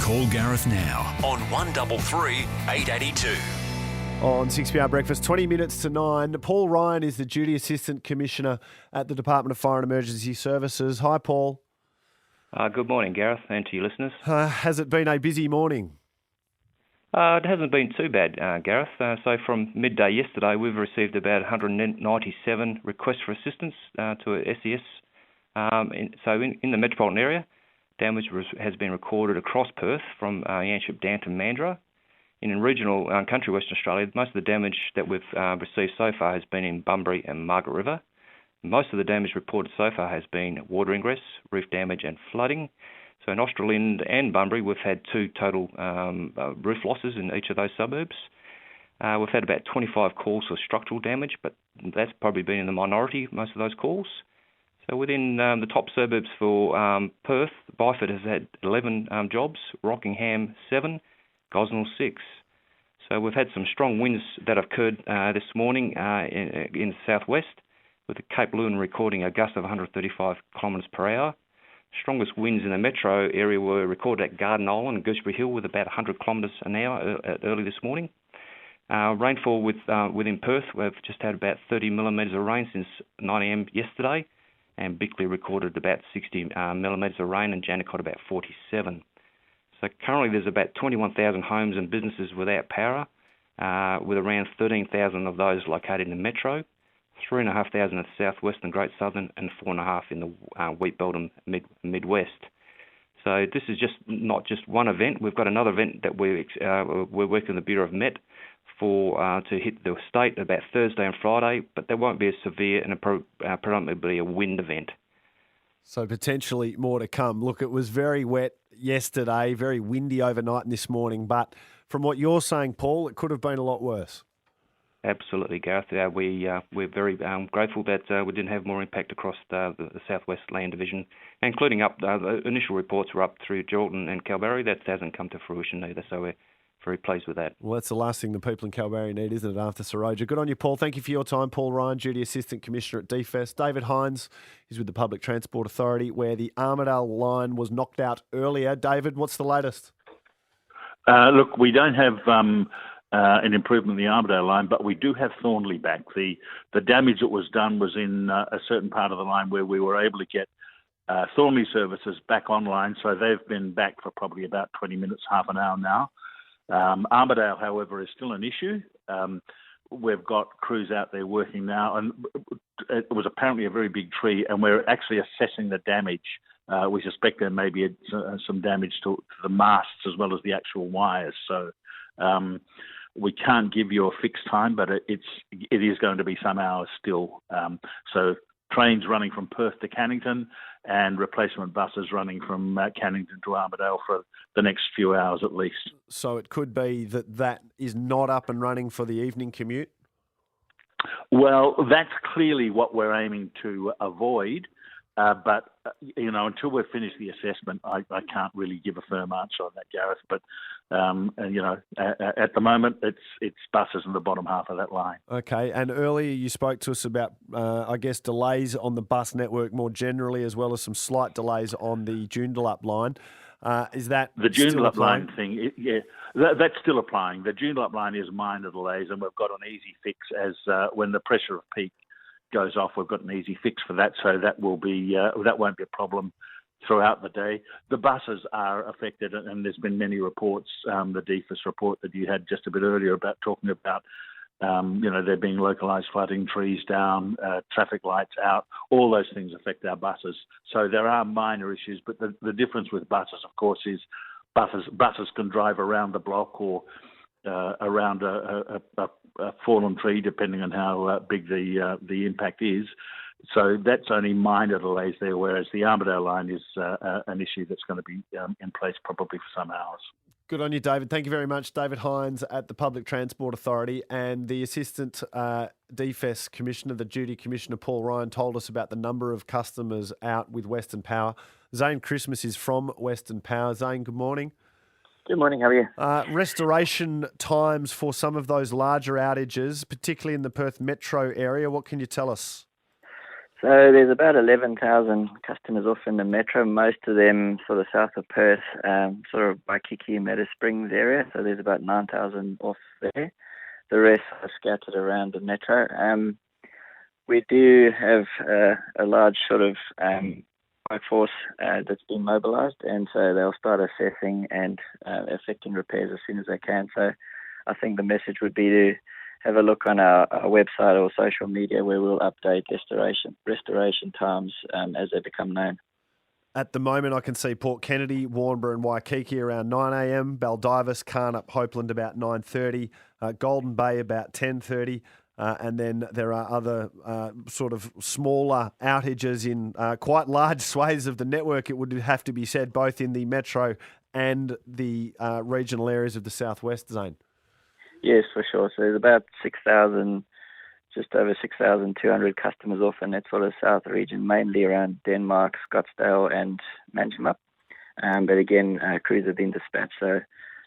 Call Gareth now on 133 882. On 6PR Breakfast, 20 minutes to 9. Paul Ryan is the Duty Assistant Commissioner at the Department of Fire and Emergency Services. Hi, Paul. Good morning, Gareth, and to your listeners. Has it been a busy morning? It hasn't been too bad, Gareth. So from midday yesterday, we've received about 197 requests for assistance to SES. In the metropolitan area, damage has been recorded across Perth from Yanchep down to Mandurah. In regional country Western Australia, most of the damage that we've received so far has been in Bunbury and Margaret River. Most of the damage reported so far has been water ingress, roof damage and flooding. So in Australand and Bunbury, we've had 2 total roof losses in each of those suburbs. We've had about 25 calls for structural damage, but that's probably been in the minority, most of those calls. So within the top suburbs for Perth, Byford has had 11 jobs, Rockingham 7, Gosnell 6. So we've had some strong winds that have occurred this morning in the southwest, with the Cape Leeuwin recording a gust of 135 kilometres per hour. Strongest winds in the metro area were recorded at Garden Island and Gooseberry Hill with about 100 kilometres an hour early this morning. Rainfall within Perth, we've just had about 30 millimetres of rain since 9 a.m. yesterday, and Bickley recorded about 60 millimetres of rain and Jandakot about 47. So currently there's about 21,000 homes and businesses without power, with around 13,000 of those located in the metro, 3,500 in the southwest and Great Southern, and 4,500 in the Wheat Belt and Midwest. So this is not just one event. We've got another event that we're working with the Bureau of Met for to hit the state about Thursday and Friday, but there won't be as severe and predominantly a wind event. So potentially more to come. Look, it was very wet yesterday, very windy overnight and this morning, but from what you're saying, Paul, it could have been a lot worse. Absolutely, Gareth. We're very grateful that we didn't have more impact across the Southwest Land Division, including up the initial reports were up through Jordan and Kalbarri. That hasn't come to fruition either, so we're very pleased with that. Well, that's the last thing the people in Kalbarri need, isn't it, after Seroja? Good on you, Paul. Thank you for your time. Paul Ryan, Duty Assistant Commissioner at DFES. David Hines is with the Public Transport Authority, where the Armidale line was knocked out earlier. David, what's the latest? Look, we don't have an improvement in the Armidale line, but we do have Thornley back. The damage that was done was in a certain part of the line where we were able to get Thornley services back online, so they've been back for probably about 20 minutes, half an hour now. Armidale, however, is still an issue. We've got crews out there working now, and it was apparently a very big tree, and we're actually assessing the damage. We suspect there may be some damage to the masts as well as the actual wires. So we can't give you a fixed time, but it is going to be some hours still. So trains running from Perth to Cannington and replacement buses running from Cannington to Armidale for the next few hours at least. So it could be that is not up and running for the evening commute? Well, that's clearly what we're aiming to avoid. But until we've finished the assessment, I can't really give a firm answer on that, Gareth. But, at the moment, it's buses in the bottom half of that line. Okay, and earlier you spoke to us about, delays on the bus network more generally, as well as some slight delays on the Joondalup line. Is that the Joondalup line thing? That's still applying. The Joondalup line is minor delays, and we've got an easy fix as when the pressure of peak goes off, we've got an easy fix for that, so that will be that won't be a problem throughout the day. The buses are affected, and there's been many reports. The DFES report that you had just a bit earlier about talking about, there being localised flooding, trees down, traffic lights out. All those things affect our buses. So there are minor issues, but the difference with buses, of course, is buses can drive around the block or around a fallen tree, depending on how big the impact is. So that's only minor delays there, whereas the Armidale line is an issue that's going to be in place probably for some hours. Good on you, David. Thank you very much. David Hines at the Public Transport Authority, and the Assistant DFES Commissioner, the Duty Commissioner Paul Ryan, told us about the number of customers out with Western Power. Zane Christmas is from Western Power. Zane, good morning. Good morning, how are you? Restoration times for some of those larger outages, particularly in the Perth metro area, what can you tell us? So there's about 11,000 customers off in the metro, most of them sort of south of Perth, sort of Waikiki, Meadow Springs area. So there's about 9,000 off there. The rest are scattered around the metro. We do have a large sort of workforce that's been mobilised, and so they'll start assessing and effecting repairs as soon as they can. So I think the message would be to have a look on our website or social media where we'll update restoration times as they become known. At the moment, I can see Port Kennedy, Warnbro and Waikiki around 9 a.m, Baldivis, Carnup, Hopeland about 9:30, Golden Bay about 10:30, and then there are other sort of smaller outages in quite large swathes of the network, it would have to be said, both in the metro and the regional areas of the southwest zone. Yes, for sure. So there's about 6,000, just over 6,200 customers off in that sort of south region, mainly around Denmark, Scottsdale and Manjimup. But again, crews have been dispatched. So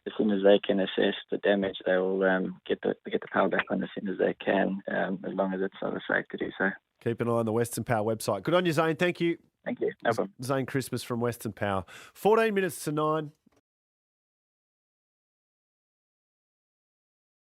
as soon as they can assess the damage, they will get the power back on as soon as they can, as long as it's sort of safe to do so. Keep an eye on the Western Power website. Good on you, Zane. Thank you. Thank you. No problem. Zane Christmas from Western Power. 14 minutes to 9.